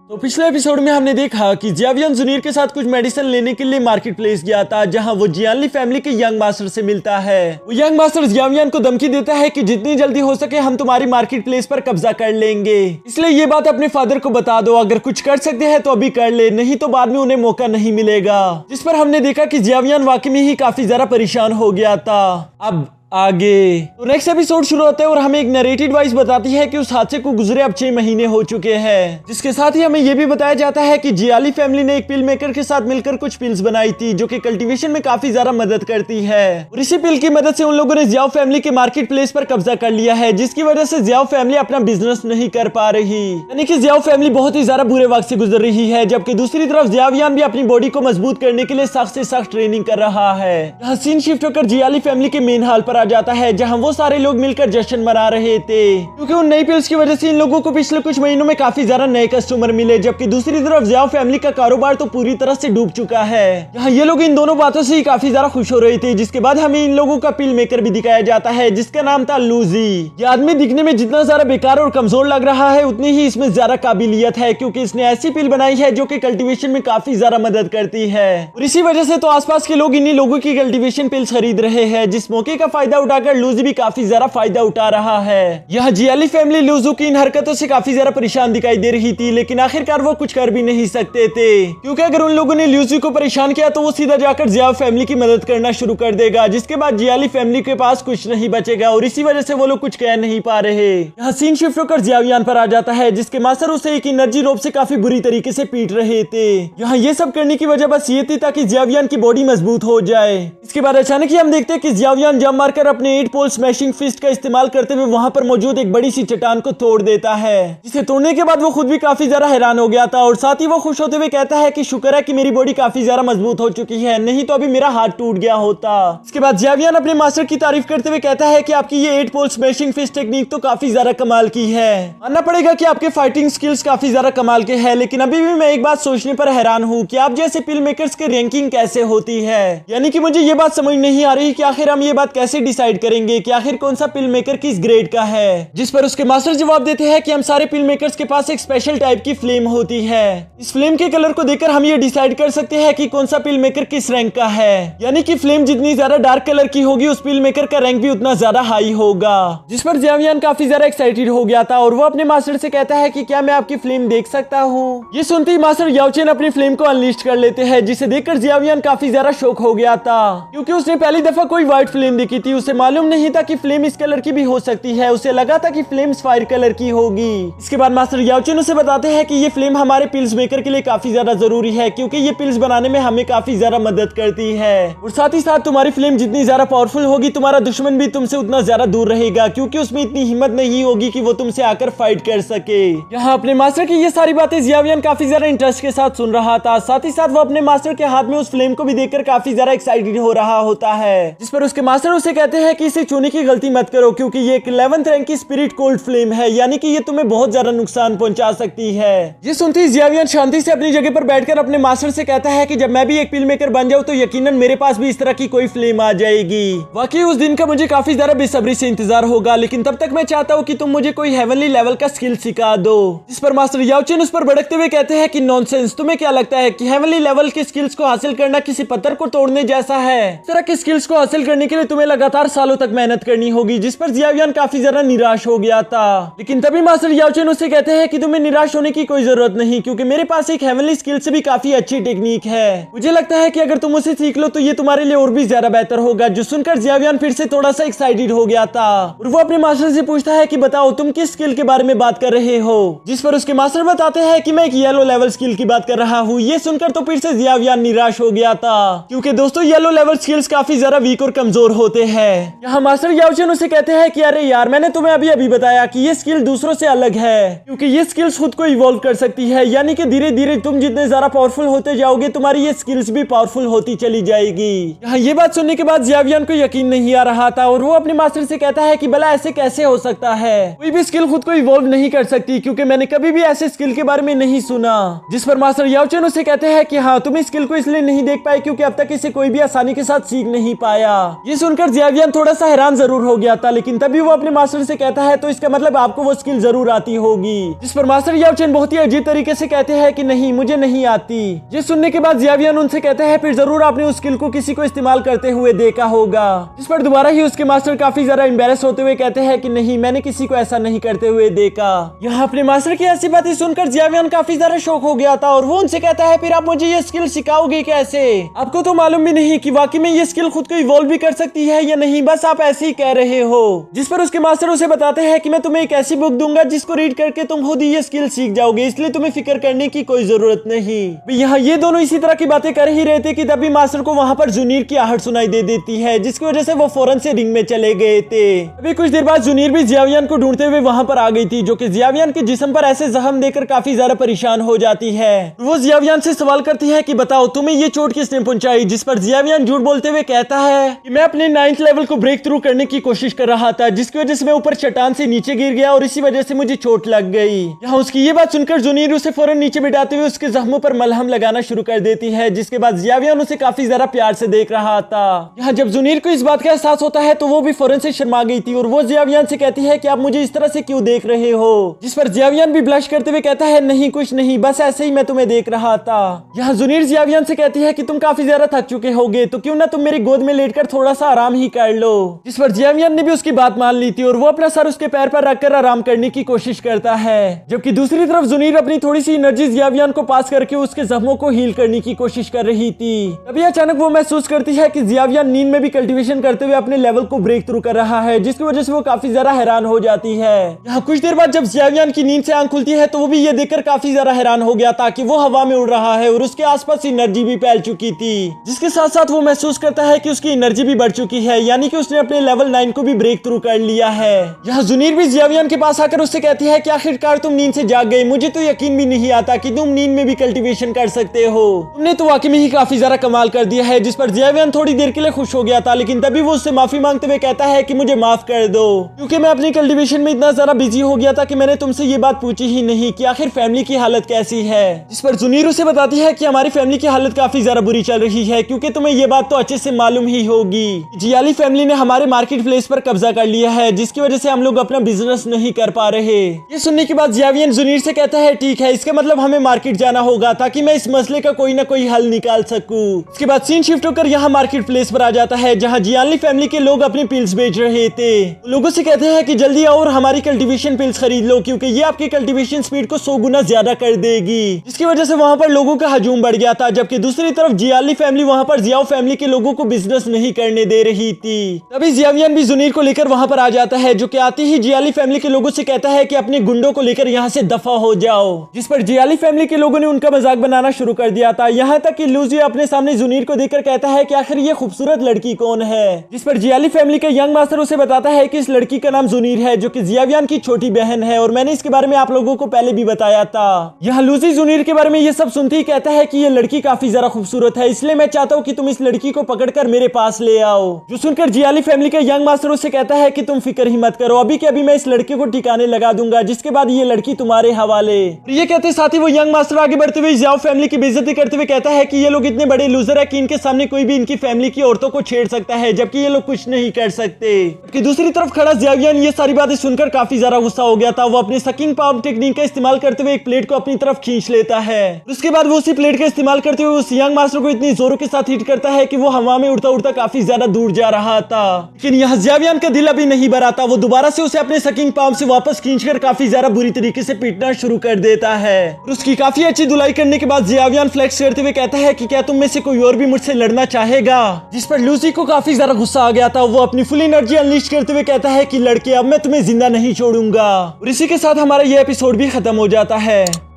तो पिछले एपिसोड में हमने देखा कि जियावियन जुनीर के साथ कुछ मेडिसिन लेने के लिए मार्केट प्लेस गया था, जहां वो जियानली फैमिली के यंग मास्टर से मिलता है। वो यंग मास्टर जियावियन को धमकी देता है कि जितनी जल्दी हो सके हम तुम्हारी मार्केट प्लेस पर कब्जा कर लेंगे, इसलिए ये बात अपने फादर को बता दो। अगर कुछ कर सकते हैं तो अभी कर ले, नहीं तो बाद में उन्हें मौका नहीं मिलेगा। जिस पर हमने देखा कि जियावियन वाकई में ही काफी ज्यादा परेशान हो गया था। अब आगे तो नेक्स्ट एपिसोड शुरू होता है और हमें एक नरेटेड वॉइस बताती है कि उस हादसे को गुजरे अब 6 महीने हो चुके हैं, जिसके साथ ही हमें यह भी बताया जाता है कि जियाली फैमिली ने एक पिल मेकर के साथ मिलकर कुछ पिल्स बनाई थी जो कि कल्टीवेशन में काफी ज्यादा मदद करती है। और इसी पिल की मदद से उन लोगों ने जियाओ फैमिली के मार्केट प्लेस पर कब्जा कर लिया है, जिसकी वजह से जियाओ फैमिली अपना बिजनेस नहीं कर पा रही, यानी कि जियाओ फैमिली बहुत ही ज्यादा बुरे वक्त से गुजर रही है। जबकि दूसरी तरफ जियावियन भी अपनी बॉडी को मजबूत करने के लिए सख्त से सख्त ट्रेनिंग कर रहा है। यहाँ सीन शिफ्ट होकर जियाली फैमिली के मेन हॉल पर आ जाता है, जहाँ वो सारे लोग मिलकर जश्न मना रहे थे, क्योंकि उन नई पिल्स की वजह से इन लोगों को पिछले कुछ महीनों में काफी ज्यादा नए कस्टमर मिले। जबकि दूसरी तरफ जियाओ फैमिली का कारोबार तो पूरी तरह से डूब चुका है। यहाँ ये लोग इन दोनों बातों से ही काफी ज्यादा खुश हो रहे थे। जिसके बाद हमें इन लोगों का पिल मेकर भी दिखाया जाता है, जिसका नाम था लूजी। ये आदमी दिखने में जितना ज्यादा बेकार और कमजोर लग रहा है, उतनी ही इसमें ज्यादा काबिलियत है, क्योंकि इसने ऐसी पिल बनाई है जो कि कल्टीवेशन में काफी ज्यादा मदद करती है। और इसी वजह से तो आसपास के लोग इन्हीं लोगों की कल्टीवेशन पिल्स खरीद रहे हैं, जिस मौके का फायदा उठाकर लूजी भी काफी ज्यादा फायदा उठा रहा है। यह जियाली फैमिली लूजू की इन हरकतों से काफी ज्यादा परेशान दिखाई दे रही थी, लेकिन आखिरकार वो कुछ कर भी नहीं सकते थे, क्योंकि अगर उन लोगों ने लूजू को परेशान किया तो वो सीधा जाकर जियाओ फैमिली की मदद करना शुरू कर देगा, जिसके बाद जियाली फैमिली के पास कुछ नहीं बचेगा। और इसी वजह से वो लोग कुछ कह नहीं पा रहे। यहाँ सीन शिफ्ट होकर जियावियन पर आ जाता है, जिसके मास्टर उसे एक एनर्जी रोप से काफी बुरी तरीके से पीट रहे थे। यहाँ ये सब करने की वजह बस ये थी ताकि जियावियन की बॉडी मजबूत हो जाए। इसके बाद अचानक ही हम देखते हैं कि जियावियन जंप मारकर अपने 8 पोल स्मैशिंग फिस्ट का इस्तेमाल करते हुए वहां पर मौजूद एक बड़ी सी चट्टान को तोड़ देता है, जिसे तोड़ने के बाद वो खुद भी काफी ज्यादा हैरान हो गया था। और साथ ही वो खुश होते हुए कहता है कि शुक्र है कि मेरी बॉडी काफी ज्यादा मजबूत हो चुकी है, नहीं तो अभी मेरा हाथ टूट गया होता। इसके बाद जियावियन अपने मास्टर की तारीफ करते हुए कहता है कि आपकी ये 8 पोल स्मैशिंग फिस्ट टेक्निक तो काफी ज्यादा कमाल की है। मानना पड़ेगा कि आपके फाइटिंग स्किल्स काफी ज्यादा कमाल के हैं, लेकिन अभी भी मैं एक बात सोचने पर हैरान हूँ कि आप जैसे पिल मेकर्स के रैंकिंग कैसे होती है। यानी कि मुझे ये बात समझ नहीं आ रही कि आखिर हम ये बात कैसे डिसाइड करेंगे कि आखिर कौन सा पिल मेकर किस ग्रेड का है। जिस पर उसके मास्टर जवाब देते हैं कि हम सारे पिल मेकर्स के पास एक स्पेशल टाइप की फ्लेम होती है। इस फ्लेम के कलर को देखकर हम ये डिसाइड कर सकते हैं कि कौन सा पिल मेकर किस रैंक का है। यानी कि फ्लेम जितनी ज्यादा डार्क कलर की होगी, उस पिल मेकर का रैंक भी उतना ज्यादा हाई होगा। जिस पर जियावियन काफी ज्यादा एक्साइटेड हो गया था और वो अपने मास्टर से कहता है कि क्या मैं आपकी फ्लेम देख सकता हूँ। ये सुनते ही मास्टर याओचेन अपनी फ्लेम को अनलिस्ट कर लेते हैं, जिसे देखकर जियावियन काफी ज्यादा शॉक हो गया था, क्योंकि उसने पहली दफा कोई व्हाइट फ्लेम देखी थी। उसे मालूम नहीं था कि फ्लेम इस कलर की भी हो सकती है, उसे लगा था कि फ्लेम फायर कलर की होगी। इसके बाद मास्टर याओचेन उसे बताते हैं कि ये फ्लेम हमारे पिल्स मेकर के लिए काफी ज्यादा जरूरी है, क्योंकि ये पिल्स बनाने में हमें काफी ज्यादा मदद करती है। और साथ ही साथ तुम्हारी फ्लेम जितनी ज्यादा पावरफुल होगी, तुम्हारा दुश्मन भी तुमसे उतना ज्यादा दूर रहेगा, क्योंकि उसमें इतनी हिम्मत नहीं होगी कि वो तुमसे आकर फाइट कर सके। यहाँ अपने मास्टर की ये सारी बातें जियावियन काफी ज्यादा इंटरेस्ट के साथ सुन रहा था। साथ ही साथ वो अपने मास्टर के हाथ में उस फ्लेम को भी देखकर काफी ज्यादा एक्साइटेड हो रहा होता है, जिस पर उसके मास्टर उसे कहते हैं कि इसे छूने की गलती मत करो, क्योंकि ये 11th रैंक की स्पिरिट कोल्ड फ्लेम है, यानी कि ये तुम्हें बहुत ज्यादा नुकसान पहुंचा सकती है। ये सुनते ही जियावियन शांति से अपनी जगह पर बैठकर अपने मास्टर से कहता है कि जब मैं भी एक पिल मेकर बन जाऊं तो यकीनन मेरे पास भी इस तरह की कोई फ्लेम आ जाएगी। वाकई उस दिन का मुझे काफी ज्यादा बेसब्री से इंतजार होगा, लेकिन तब तक मैं चाहता हूँ कि तुम मुझे कोई हेवनली लेवल का स्किल सिखा दो। इस पर मास्टर याओचेन उस पर भड़कते हुए कहते हैं कि नॉनसेंस, तुम्हें क्या लगता है कि हेवनली लेवल के स्किल्स को हासिल करना किसी पत्थर को तोड़ने जैसा है? इस तरह के स्किल्स को हासिल करने के लिए तुम्हें लगातार सालों तक मेहनत करनी होगी। जिस पर जियावियन काफी ज्यादा निराश हो गया था, लेकिन तभी मास्टर याओचेन उससे कहते हैं कि तुम्हें निराश होने की कोई जरूरत नहीं, क्योंकि मेरे पास एक हेवनली स्किल से भी काफी अच्छी टेक्निक है। मुझे लगता है कि अगर तुम उसे सीख लो तो ये तुम्हारे लिए और भी ज्यादा बेहतर होगा। जो सुनकर जियावियन फिर से थोड़ा सा एक्साइटेड हो गया था और वो अपने मास्टर से पूछता है कि बताओ तुम किस स्किल के बारे में बात कर रहे हो। जिस पर उसके मास्टर बताते हैं कि मैं एक येलो लेवल स्किल की बात कर रहा हूँ। ये सुनकर तो फिर से जियावियन निराश हो गया था, क्योंकि दोस्तों येलो लेवल स्किल्स काफी ज्यादा वीक और कमजोर होते हैं। यहाँ मास्टर याओचेन उसे कहते हैं कि अरे यार, मैंने तुम्हें अभी बताया कि ये स्किल दूसरों से अलग है, क्योंकि ये स्किल्स खुद को इवॉल्व कर सकती है। यानी कि धीरे धीरे तुम जितने ज्यादा पावरफुल होते जाओगे, तुम्हारी ये स्किल्स भी पावरफुल होती चली जाएगी। यहाँ ये बात सुनने के बाद जियावियन को यकीन नहीं आ रहा था और वो अपने मास्टर से कहता है कि भला ऐसे कैसे हो सकता है? कोई भी स्किल खुद को इवॉल्व नहीं कर सकती, क्योंकि मैंने कभी भी ऐसे स्किल के बारे में नहीं सुना। जिस पर मास्टर याओचेन उसे कहते हैं कि हाँ, तुम इस स्किल को इसलिए नहीं देख पाए क्योंकि अब तक इसे कोई भी आसानी के साथ सीख नहीं पाया। ये सुनकर जियावियन थोड़ा सा हैरान जरूर हो गया था, लेकिन तभी वो अपने मास्टर से कहता है तो इसका मतलब आपको वो स्किल जरूर आती होगी। जिस पर मास्टर याओ चेन बहुत ही अजीब तरीके से कहते हैं कि नहीं, मुझे नहीं आती। ये सुनने के बाद जियावियन उनसे कहते हैं फिर जरूर आपने उस स्किल को किसी को इस्तेमाल करते हुए देखा होगा। जिस पर दोबारा ही उसके मास्टर काफी ज्यादा एम्बेरस होते हुए कहते हैं कि नहीं, मैंने किसी को ऐसा नहीं करते हुए देखा। यहाँ अपने मास्टर की ऐसी बातें सुनकर जियावियन काफी ज्यादा शौक हो गया था और वो उनसे कहता है फिर आप मुझे ये स्किल सिखाओगे कैसे? आपको तो मालूम भी नहीं कि वाकई में ये स्किल खुद को इवॉल्व भी कर सकती है या नहीं, बस आप ऐसे ही कह रहे हो। जिस पर उसके मास्टर उसे बताते हैं कि मैं तुम्हें एक ऐसी बुक दूंगा जिसको रीड करके तुम खुद ही ये स्किल सीख जाओगे, इसलिए तुम्हें फिक्र करने की कोई जरूरत नहीं। यहाँ ये दोनों इसी तरह की बातें कर ही रहे थे कि तभी मास्टर को वहाँ पर जुनीर की आहट सुनाई दे देती है, जिसकी वजह से वो फौरन से रिंग में चले गए थे। अभी कुछ देर बाद जुनीर भी जियावियन को ढूंढते हुए वहाँ पर आ गई थी, जो कि जियावियन के जिस्म पर ऐसे जख्म देकर काफी ज्यादा परेशान हो जाती है। वो जियावियन से सवाल करती है कि बताओ तुम्हें ये चोट किसने पहुंचाई? जिस पर जियावियन झूठ बोलते हुए कहता है कि मैं अपने 9th लेवल को ब्रेक थ्रू करने की कोशिश कर रहा था, जिसकी वजह से मैं ऊपर चट्टान से नीचे गिर गया और इसी वजह से मुझे चोट लग गई। यहाँ उसकी ये बात सुनकर जुनीर उसे फौरन नीचे बिठाते हुए उसके जख्मों पर मलहम लगाना शुरू कर देती है, जिसके बाद जियावियन उसे काफी ज्यादा प्यार से देख रहा था। यहाँ जब जुनीर को इस बात का एहसास होता है तो वो भी फौरन से शर्मा गई थी और वो जियावियन से कहती है कि आप मुझे इस तरह से क्यों देख रहे हो? जिस पर जियावियन भी ब्लश करते हुए कहता है नहीं कुछ नहीं, बस ऐसे ही मैं तुम्हें देख रहा था। यहाँ जुनीर जियावियन से कहती है कि तुम काफी ज्यादा थक चुके होगे तो क्यों ना तुम मेरी गोद में लेटकर थोड़ा सा आराम ही कर लो। जिस पर जियावियन ने भी उसकी बात मान ली थी और वो अपना सर उसके पैर पर रखकर आराम करने की कोशिश करता है, जबकि दूसरी तरफ जुनीर अपनी थोड़ी सी एनर्जी जियावियन को पास करके उसके जख्मों को हील करने की कोशिश कर रही थी। तभी अचानक वो महसूस करती है कि जियावियन नींद में भी कल्टीवेशन करते हुए अपने लेवल को ब्रेक थ्रू कर रहा है, जिसकी वजह से वो काफी ज्यादा हैरान हो जाती है। यहाँ कुछ देर बाद जब जियावियन की नींद से आंख खुलती है तो वो भी ये देखकर काफी ज्यादा हैरान हो गया था कि वो हवा में उड़ रहा है और उसके आसपास एनर्जी भी फैल चुकी थी, जिसके साथ साथ वो महसूस करता है कि उसकी एनर्जी भी बढ़ चुकी है, यानी कि उसने अपने लेवल 9 को भी ब्रेक थ्रू कर लिया है। यहाँ जुनीर भी जियावियन के पास आकर उससे कहती है कि आखिरकार तुम नींद से जाग गए, मुझे तो यकीन भी नहीं आता कि तुम नींद में भी कल्टीवेशन कर सकते हो, तुमने तो वाकई में ही काफी ज्यादा कमाल कर दिया है। जिस पर जियावियन थोड़ी देर के लिए खुश हो गया था, लेकिन तभी वो उससे माफी मांगते हुए कहता है कि मुझे माफ कर दो, क्योंकि मैं अपनी कल्टीवेशन में इतना ज्यादा बिजी हो गया था कि मैंने तुमसे ये बात पूछी ही नहीं कि आखिर फैमिली की हालत कैसी है। जिस पर जुनीर उसे बताती है कि हमारी फैमिली की हालत काफी ज्यादा बुरी चल रही है, क्योंकि तुम्हें ये बात तो अच्छे से मालूम ही होगी, जियाली फैमिली ने हमारे मार्केट प्लेस पर कब्जा कर लिया है, जिसकी वजह से हम लोग अपना बिजनेस नहीं कर पा रहे। ये सुनने के बाद जियावियन जुनीर से कहता है ठीक है, इसका मतलब हमें मार्केट जाना होगा ताकि मैं इस मसले का कोई ना कोई हल निकाल सकूं। इसके बाद सीन शिफ्ट होकर यहाँ मार्केट प्लेस पर आ जाता है, जहाँ जियाली फैमिली के लोग अपनी पिल्स बेच रहे थे। लोगों से कहते हैं कि जल्दी आओ और हमारी कल्टीवेशन पिल्स खरीद लो, क्योंकि ये आपकी कल्टीवेशन स्पीड को 100 गुना ज्यादा कर देगी, जिसकी वजह से वहाँ पर लोगों का हजूम बढ़ गया था। जबकि दूसरी तरफ जियाली फैमिली वहाँ पर जियाओ फैमिली के लोगों को बिजनेस नहीं करने दे रही थी। तभी जियावियन भी जुनीर को लेकर वहाँ पर आ जाता है, जो कि आते ही जियाली फैमिली के लोगों से कहता है कि अपने गुंडों को लेकर यहाँ से दफा हो जाओ। जिस पर जियाली फैमिली के लोगों ने उनका मजाक बनाना शुरू कर दिया था, यहाँ तक कि लूजी अपने सामने जुनीर को देखकर कहता है कि आखिर ये खूबसूरत लड़की कौन है। जिस पर जियाली फैमिली का यंग मास्टर उसे बताता है कि इस लड़की का नाम जुनीर है, जो कि जियावियन की छोटी बहन है और मैंने इसके बारे में आप लोगों को पहले भी बताया था। यहाँ लूजी जुनीर के बारे में ये सब सुनते ही कहता है कि ये लड़की काफी ज्यादा खूबसूरत है, इसलिए मैं चाहता हूँ कि तुम इस लड़की को पकड़कर मेरे पास ले आओ। जो सुनकर जियाली फैमिली का यंग मास्टर उससे कहता है कि तुम फिक्र ही मत करो, अभी के अभी मैं इस लड़के को ठिकाने लगा दूंगा, जिसके बाद ये लड़की तुम्हारे हवाले। ये कहते साथ ही वो यंग मास्टर आगे बढ़ते हुए जियाओ फैमिली की बेइज्जती करते हुए कहता है कि ये लोग इतने बड़े लूजर है कि इनके सामने कोई भी इनकी फैमिली की औरतों को छेड़ सकता है, जबकि ये लोग कुछ नहीं कर सकते। जबकि दूसरी तरफ खड़ा जियावियन ये सारी बातें सुनकर काफी ज्यादा गुस्सा हो गया था। वो अपनी सकिंग पावर टेक्निक का इस्तेमाल करते हुए एक प्लेट को अपनी तरफ खींच लेता है। उसके बाद वो उसी प्लेट का इस्तेमाल करते हुए उस यंग मास्टर को इतनी जोरों के साथ हिट करता है कि वो हवा में उड़ता उड़ता काफी ज्यादा दूर जा रहा था। लेकिन यहाँ जियावियन का दिल अभी नहीं भरा था, वो दोबारा से उसे अपने सकिंग पाम से वापस खींचकर काफी ज्यादा बुरी तरीके से पीटना शुरू कर देता है। उसकी काफी अच्छी धुलाई करने के बाद जियावियन फ्लेक्स करते हुए कहता है कि क्या तुम में से कोई और भी मुझसे लड़ना चाहेगा। जिस पर लूसी को काफी ज्यादा गुस्सा आ गया था, वो अपनी फुल एनर्जी अनलीश करते हुए कहता है कि लड़के अब मैं तुम्हें जिंदा नहीं छोड़ूंगा। और इसी के साथ हमारा ये एपिसोड भी खत्म हो जाता है।